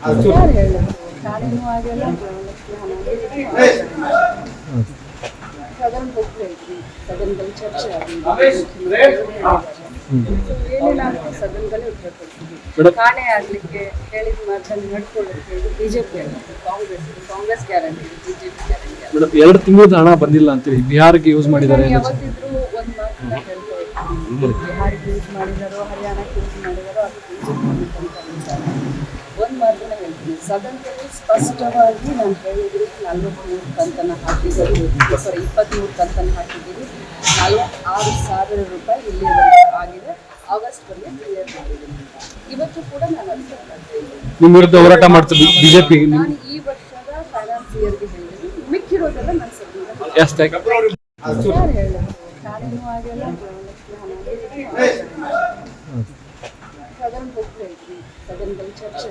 ಯಾರು ಹೇಳಿದ್ರು? ಕಾಲೇನೂ ಆಗಿಲ್ಲ, ಗೃಹಲಕ್ಷ್ಮಿ ಹಣ ಸದನ್ ಹೋಗ್ತಾ ಇದ್ವಿ, ಸದನದಲ್ಲಿ ಚರ್ಚೆ ಏನಿಲ್ಲ ಅಂತ ಸದನದಲ್ಲಿ ಉತ್ತರ ಕೊಡ್ತೀವಿ. ಕಾಣೆ ಆಗ್ಲಿಕ್ಕೆ ಹೇಳಿದ ಮಾತನ್ನು ನಡ್ಕೊಳ್ಳೋಕೆ BJP Congress guarantee, BJP guarantee. 2 ತಿಂಗಳದ ಹಣ ಬಂದಿಲ್ಲ ಅಂತೇಳಿ ಬಿಹಾರಕ್ಕೆ ಯೂಸ್ ಮಾಡಿದ್ದಾರೆ. ಯಾವತ್ತಿದ್ರು ಒಂದು ಮಾತನ್ನ ಹೇಳ್ತಾ ಇರ್ತೀವಿ, ಬಿಹಾರಿಗೆ ಯೂಸ್ ಮಾಡಿದಾರೋ ಹರಿಯಾಣಕ್ಕೆ ಯೂಸ್ ಮಾಡಿದಾರೋ ಅದು ಬಿಜೆಪಿ ವಿಚಾರ. ಒಂದು ಮಾತನ್ನ ಹೇಳ್ತೀನಿ, ಸದನದಲ್ಲಿ ಸ್ಪಷ್ಟವಾಗಿ ನಾನು ಹೇಳಿದ್ರಿ 43 ಕಂತನ್ನು ಹಾಕಿದ್ದೀವಿ, 23 ಕಂತನ್ನು ಹಾಕಿದ್ದೀವಿ, 46,000 ರೂಪಾಯಿ ಇಲ್ಲಿವರೆಗೆ ಆಗಿದೆ, ಆಗಸ್ಟ್ವರೆಗೆ ಕ್ಲಿಯರ್ ಮಾಡಿದ್ದೀನಿ. ಇವತ್ತು ಕೂಡ ನಾನು ನಿಮ್ಮ ವಿರುದ್ಧ ಹೋರಾಟ ಮಾಡ್ತೀವಿ ಬಿಜೆಪಿ. ನಾನು ಈ ವರ್ಷದ ಫೈನಾನ್ಸ್ ಇಯರ್ಗೆ ಹೇಳಿದ್ದೀನಿ, ಮಿಕ್ಕಿರೋದೆಲ್ಲ ನನ್ನ ಸದನ. ಯಾರು ಹೇಳಿದ್ರು? ಕಾಲೇನೂ ಆಗಿಲ್ಲ, ಗೃಹಲಕ್ಷ್ಮಿ ಹಣ ಸದನ ಹೋಗ್ತಾ ಇದ್ವಿ, ಸದನದಲ್ಲಿ ಚರ್ಚೆ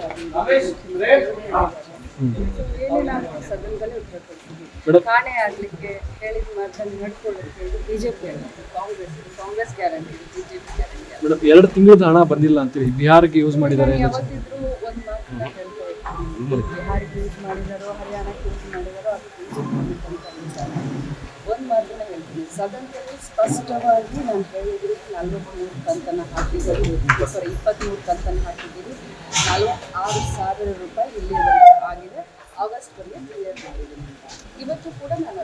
ಏನಿಲ್ಲ ಅಂತ ಸದನದಲ್ಲಿ ಉತ್ತರ ಕೊಡ್ತೀವಿ. ಕಾಣೆ ಆಗ್ಲಿಕ್ಕೆ ಹೇಳಿದ ಮಾತನ್ನು ನಡ್ಕೊಳ್ಳೋಕೆ BJP Congress guarantee, BJP guarantee. 2 ತಿಂಗಳದ ಹಣ ಬಂದಿಲ್ಲ ಅಂತೇಳಿ ಬಿಹಾರಕ್ಕೆ ಯೂಸ್ ಮಾಡಿದ್ದಾರೆ. ಯಾವತ್ತಿದ್ರು ಒಂದು ಮಾತನ್ನ ಹೇಳ್ತಾ ಇರ್ತೀವಿ, ಬಿಹಾರಿಗೆ ಯೂಸ್ ಮಾಡಿದಾರೋ ಹರಿಯಾಣಕ್ಕೆ ಯೂಸ್ ಮಾಡಿದಾರೋ ಅದು ಬಿಜೆಪಿ ವಿಚಾರ. ಒಂದು ಮಾತನ್ನ ಹೇಳ್ತೀನಿ, ಸದನದಲ್ಲಿ ಸ್ಪಷ್ಟವಾಗಿ ನಾನು ಹೇಳಿದ್ರಿ 43 ಕಂತನ್ನು ಹಾಕಿದ್ದೀವಿ, 23 ಕಂತನ್ನು ಹಾಕಿದ್ದೀವಿ, 46,000 ರೂಪಾಯಿ ಇಲ್ಲಿವರೆಗೆ ಆಗಿದೆ, ಆಗಸ್ಟ್ವರೆಗೆ ಕ್ಲಿಯರ್ ಮಾಡಿದ್ದೀನಿ. ಇವತ್ತು ಕೂಡ ನಾನು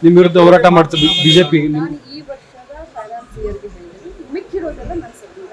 ನಿಮ್ಮ ವಿರುದ್ಧ ಹೋರಾಟ ಮಾಡ್ತೀವಿ ಬಿಜೆಪಿ. ನಾನು ಈ ವರ್ಷದ ಫೈನಾನ್ಸ್ ಇಯರ್ಗೆ ಹೇಳಿದ್ದೀನಿ, ಮಿಕ್ಕಿರೋದೆಲ್ಲ ನನ್ನ ಸದನ.